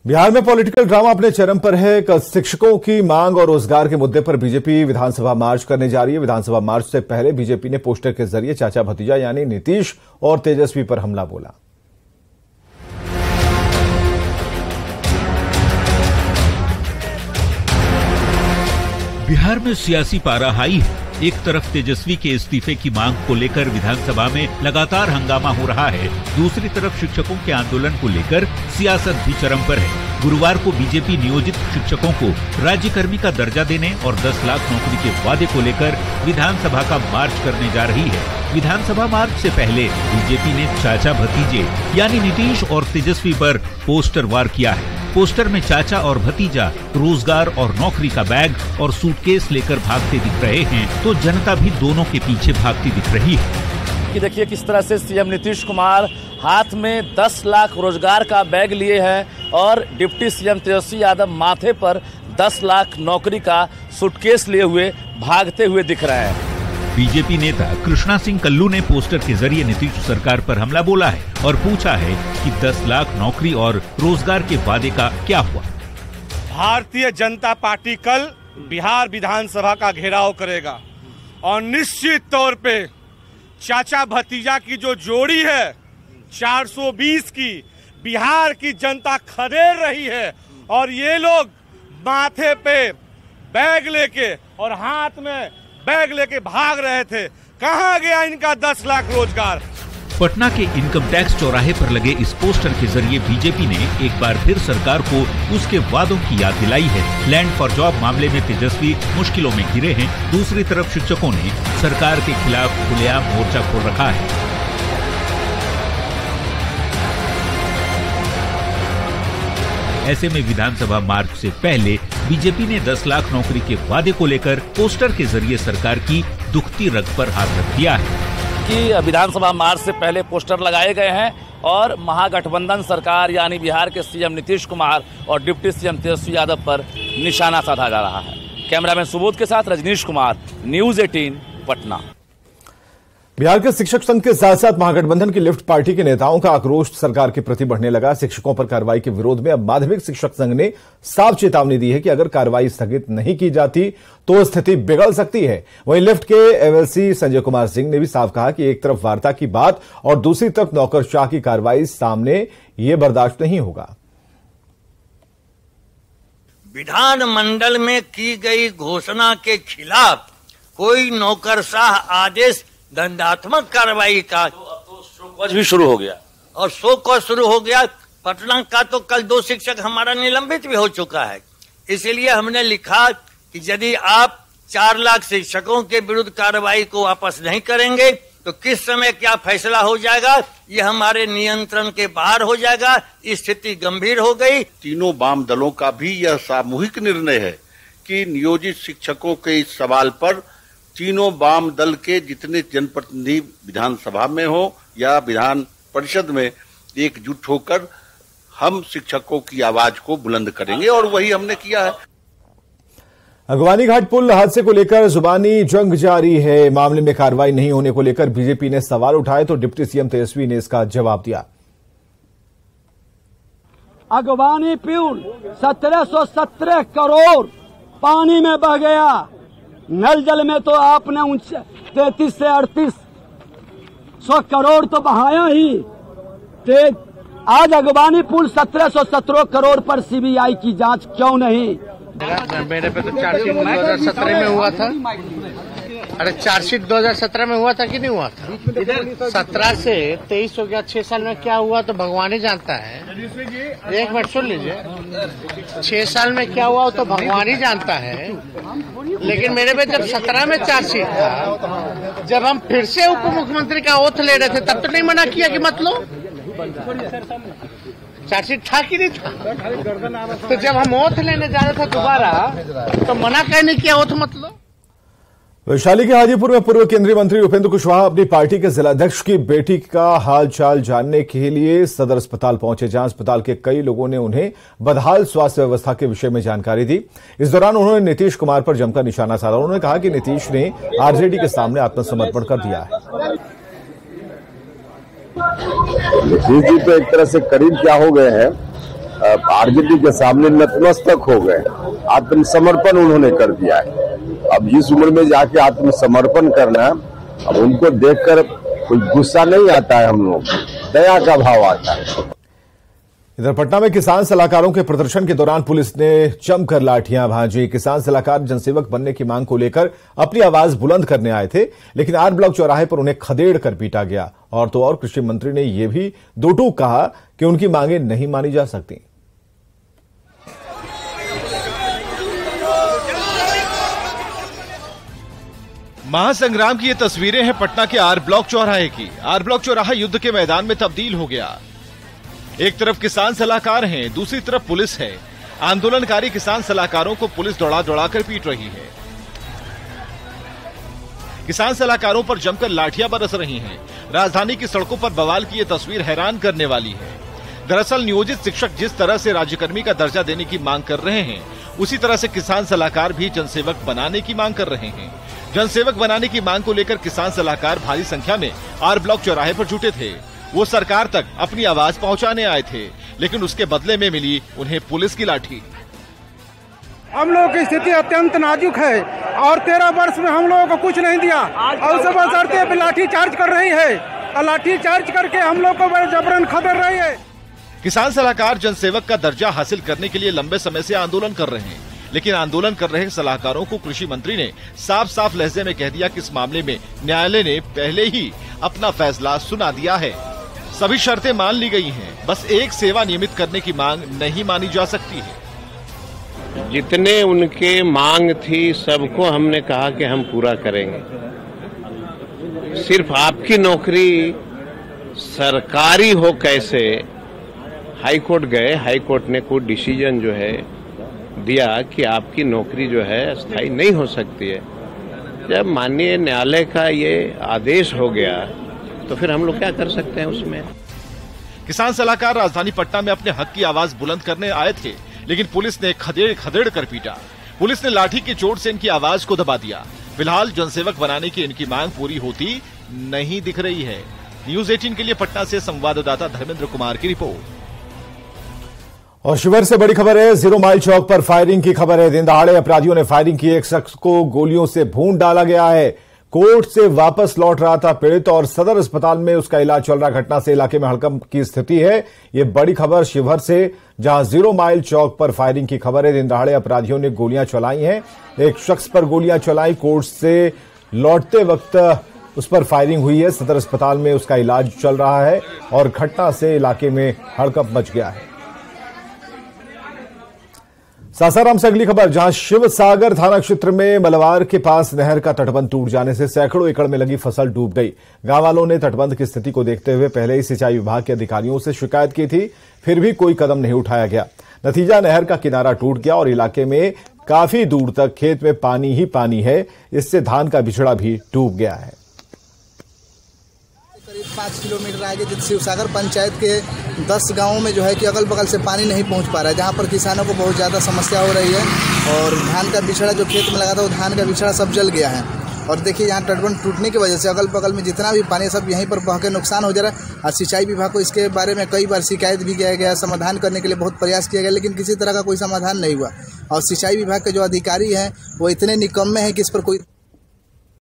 बिहार में political drama अपने चरम पर है। कल शिक्षकों की मांग और रोजगार के मुद्दे पर बीजेपी विधानसभा मार्च करने जा रही है। विधानसभा मार्च से पहले बीजेपी ने पोस्टर के जरिए चाचा भतीजा यानी नीतीश और तेजस्वी पर हमला बोला। बिहार में सियासी पारा हाई है। एक तरफ तेजस्वी के इस्तीफे की मांग को लेकर विधानसभा में लगातार हंगामा हो रहा है, दूसरी तरफ शिक्षकों के आंदोलन को लेकर सियासत भी चरम पर है। गुरुवार को बीजेपी नियोजित शिक्षकों को राज्यकर्मी का दर्जा देने और 10 लाख नौकरी के वादे को लेकर विधानसभा का मार्च करने जा रही है। विधानसभा मार्च से पहले बीजेपी ने चाचा भतीजे यानी नीतीश और तेजस्वी पर पोस्टर वार किया है। पोस्टर में चाचा और भतीजा रोजगार और नौकरी का बैग और सूटकेस लेकर भागते दिख रहे हैं, तो जनता भी दोनों के पीछे भागती दिख रही है। कि देखिए किस तरह से सीएम नीतीश कुमार हाथ में 10 लाख रोजगार का बैग लिए हैं और डिप्टी सीएम तेजस्वी यादव माथे पर 10 लाख नौकरी का सूटकेस लिए हुए भागते हुए दिख रहे हैं। बीजेपी नेता कृष्णा सिंह कल्लू ने पोस्टर के जरिए नीतीश सरकार पर हमला बोला है और पूछा है कि 10 लाख नौकरी और रोजगार के वादे का क्या हुआ। भारतीय जनता पार्टी कल बिहार विधानसभा का घेराव करेगा और निश्चित तौर पे चाचा भतीजा की जो जोड़ी है 420 की बिहार की जनता खदेड़ रही है और ये लोग माथे पे बैग लेके और हाथ में बैग लेके भाग रहे थे। कहां गया इनका 10 लाख रोजगार। पटना के इनकम टैक्स चौराहे पर लगे इस पोस्टर के जरिए बीजेपी ने एक बार फिर सरकार को उसके वादों की याद दिलाई है। लैंड फॉर जॉब मामले में तेजस्वी मुश्किलों में घिरे हैं, दूसरी तरफ शिक्षकों ने सरकार के खिलाफ खुलेआम मोर्चा खोल रखा है। ऐसे में विधानसभा मार्च से पहले बीजेपी ने 10 लाख नौकरी के वादे को लेकर पोस्टर के जरिए सरकार की दुखती रग पर हाथ रख दिया है कि विधानसभा मार्च से पहले पोस्टर लगाए गए हैं और महागठबंधन सरकार यानी बिहार के सीएम नीतीश कुमार और डिप्टी सीएम तेजस्वी यादव पर निशाना साधा जा रहा है। कैमरामैन सुबोध के साथ रजनीश कुमार, न्यूज़ 18 पटना। बिहार के शिक्षक संघ के साथ साथ महागठबंधन की लेफ्ट पार्टी के नेताओं का आक्रोश सरकार के प्रति बढ़ने लगा। शिक्षकों पर कार्रवाई के विरोध में अब माध्यमिक शिक्षक संघ ने साफ चेतावनी दी है कि अगर कार्रवाई स्थगित नहीं की जाती तो स्थिति बिगड़ सकती है। वहीं लेफ्ट के एमएलसी संजय कुमार सिंह ने भी साफ कहा कि एक तरफ वार्ता की बात और दूसरी तरफ नौकरशाह की कार्रवाई सामने, ये बर्दाश्त नहीं होगा। विधानमंडल में की गई घोषणा के खिलाफ कोई नौकरशाह आदेश दंडात्मक कार्रवाई का शोकॉज भी शुरू हो गया और शोकॉज शुरू हो गया। पटना का तो कल 2 शिक्षक हमारा निलंबित भी हो चुका है। इसलिए हमने लिखा कि यदि आप 4 लाख शिक्षकों के विरुद्ध कार्रवाई को वापस नहीं करेंगे तो किस समय क्या फैसला हो जाएगा ये हमारे नियंत्रण के बाहर हो जाएगा। स्थिति गंभीर हो गई। तीनों वाम दलों का भी यह सामूहिक निर्णय है कि नियोजित शिक्षकों के इस सवाल पर तीनों वाम दल के जितने जनप्रतिनिधि विधानसभा में हो या विधान परिषद में एकजुट होकर हम शिक्षकों की आवाज को बुलंद करेंगे और वही हमने किया है। अगवानी घाट पुल हादसे को लेकर जुबानी जंग जारी है। मामले में कार्रवाई नहीं होने को लेकर बीजेपी ने सवाल उठाए तो डिप्टी सीएम तेजस्वी ने इसका जवाब दिया। अगवानी पुल 1717 करोड़ पानी में बह गया। नल जल में तो आपने 33 से 3800 करोड़ तो बहाया ही। आज अगवानी पुल 1717 करोड़ पर सीबीआई की जांच क्यों नहीं? मेरे पे तो चार्जशीट 2017 में हुआ था। अरे चार्जशीट 2017 में हुआ था कि नहीं हुआ था? 17 से 23 हो गया। 6 साल में क्या हुआ तो भगवान ही जानता है। एक मिनट सुन लीजिए, 6 साल में क्या हुआ तो भगवान ही जानता है। लेकिन मेरे पे जब 17 में चार्जशीट था, जब हम फिर से उप मुख्यमंत्री का ओथ ले रहे थे तब तो नहीं मना किया कि मत लो। चार्जशीट था कि नहीं था? तो जब हम ओथ लेने जा रहे थे दोबारा तो मना कहने किया ओथ मत लो। वैशाली के हाजीपुर में पूर्व केंद्रीय मंत्री उपेंद्र कुशवाहा अपनी पार्टी के जिलाध्यक्ष की बेटी का हालचाल जानने के लिए सदर अस्पताल पहुंचे, जहां अस्पताल के कई लोगों ने उन्हें बदहाल स्वास्थ्य व्यवस्था के विषय में जानकारी दी। इस दौरान उन्होंने नीतीश कुमार पर जमकर निशाना साधा। उन्होंने कहा कि नीतीश ने आरजेडी के सामने आत्मसमर्पण कर दिया है। नीतीश जी तो एक तरह से करीब क्या हो गए हैं आरजेडी के सामने नतमस्तक हो गए, आत्मसमर्पण उन्होंने कर दिया है। अब इस उम्र में जाके आत्मसमर्पण करना, अब उनको देखकर कोई गुस्सा नहीं आता है, हम लोग दया का भाव आता है। इधर पटना में किसान सलाहकारों के प्रदर्शन के दौरान पुलिस ने जमकर लाठियां भांजी। किसान सलाहकार जनसेवक बनने की मांग को लेकर अपनी आवाज बुलंद करने आए थे, लेकिन आर ब्लॉक चौराहे पर उन्हें खदेड़ कर पीटा गया। और तो और कृषि मंत्री ने यह भी दो टूक कहा कि उनकी मांगे नहीं मानी जा सकती। महासंग्राम की ये तस्वीरें हैं पटना के आर ब्लॉक चौराहे की। आर ब्लॉक चौराहा युद्ध के मैदान में तब्दील हो गया। एक तरफ किसान सलाहकार हैं, दूसरी तरफ पुलिस है। आंदोलनकारी किसान सलाहकारों को पुलिस दौड़ा दौड़ाकर पीट रही है। किसान सलाहकारों पर जमकर लाठियां बरस रही हैं। राजधानी की सड़कों पर बवाल की ये तस्वीर हैरान करने वाली है। दरअसल नियोजित शिक्षक जिस तरह से राज्यकर्मी का दर्जा देने की मांग कर रहे हैं, उसी तरह से किसान सलाहकार भी जनसेवक बनाने की मांग कर रहे हैं। जनसेवक बनाने की मांग को लेकर किसान सलाहकार भारी संख्या में आर ब्लॉक चौराहे पर जुटे थे। वो सरकार तक अपनी आवाज पहुंचाने आए थे, लेकिन उसके बदले में मिली उन्हें पुलिस की लाठी। हम लोगों की स्थिति अत्यंत नाजुक है और 13 वर्ष में हम लोगों को कुछ नहीं दिया और उसे बशर्ते पे लाठी चार्ज कर रही है और लाठी चार्ज करके हम लोग को जबरन खदेड़ रही है। किसान सलाहकार जनसेवक का दर्जा हासिल करने के लिए लंबे समय से आंदोलन कर रहे हैं, लेकिन आंदोलन कर रहे सलाहकारों को कृषि मंत्री ने साफ साफ लहजे में कह दिया कि इस मामले में न्यायालय ने पहले ही अपना फैसला सुना दिया है। सभी शर्तें मान ली गई हैं, बस एक सेवा नियमित करने की मांग नहीं मानी जा सकती है। जितने उनके मांग थी सबको हमने कहा कि हम पूरा करेंगे। सिर्फ आपकी नौकरी सरकारी हो कैसे, हाईकोर्ट गए, हाईकोर्ट ने कोई डिसीजन जो है दिया कि आपकी नौकरी जो है अस्थायी नहीं हो सकती है। जब माननीय न्यायालय का ये आदेश हो गया तो फिर हम लोग क्या कर सकते हैं उसमें। किसान सलाहकार राजधानी पटना में अपने हक की आवाज बुलंद करने आए थे, लेकिन पुलिस ने खदेड़ कर पीटा। पुलिस ने लाठी की चोट से इनकी आवाज को दबा दिया। फिलहाल जनसेवक बनाने की इनकी मांग पूरी होती नहीं दिख रही है। न्यूज 18 के लिए पटना से संवाददाता धर्मेंद्र कुमार की रिपोर्ट। और शिवहर से बड़ी खबर है, 0 माइल चौक पर फायरिंग की खबर है। दिन दहाड़े अपराधियों ने फायरिंग की, एक शख्स को गोलियों से भून डाला गया है। कोर्ट से वापस लौट रहा था पीड़ित और सदर अस्पताल में उसका इलाज चल रहा। घटना से इलाके में हड़कंप की स्थिति है। ये बड़ी खबर शिवहर से, जहां 0 माइल चौक पर फायरिंग की खबर है। दिन दहाड़े अपराधियों ने गोलियां चलाई हैं, एक शख्स पर गोलियां चलाई। कोर्ट से लौटते वक्त उस पर फायरिंग हुई है। सदर अस्पताल में उसका इलाज चल रहा है और घटना से इलाके में हड़कंप मच गया है। सासाराम से अगली खबर, जहां शिव सागर थाना क्षेत्र में मलवार के पास नहर का तटबंध टूट जाने से सैकड़ों एकड़ में लगी फसल डूब गई। गांव वालों ने तटबंध की स्थिति को देखते हुए पहले ही सिंचाई विभाग के अधिकारियों से शिकायत की थी, फिर भी कोई कदम नहीं उठाया गया। नतीजा, नहर का किनारा टूट गया और इलाके में काफी दूर तक खेत में पानी ही पानी है। इससे धान का बिचड़ा भी डूब गया है। करीब 5 किलोमीटर आगे शिवसागर पंचायत के 10 गांवों में जो है कि अगल बगल से पानी नहीं पहुंच पा रहा है, जहां पर किसानों को बहुत ज़्यादा समस्या हो रही है। और धान का बिछड़ा जो खेत में लगा था वो धान का बिछड़ा सब जल गया है। और देखिए यहाँ तटबंध टूटने की वजह से अगल बगल में जितना भी पानी सब यहीं पर बह के नुकसान हो जा रहा है। और सिंचाई विभाग को इसके बारे में कई बार शिकायत भी किया गया, समाधान करने के लिए बहुत प्रयास किया गया, लेकिन किसी तरह का कोई समाधान नहीं हुआ। और सिंचाई विभाग के जो अधिकारी हैं वो इतने निकम्मे हैं कि इस पर कोई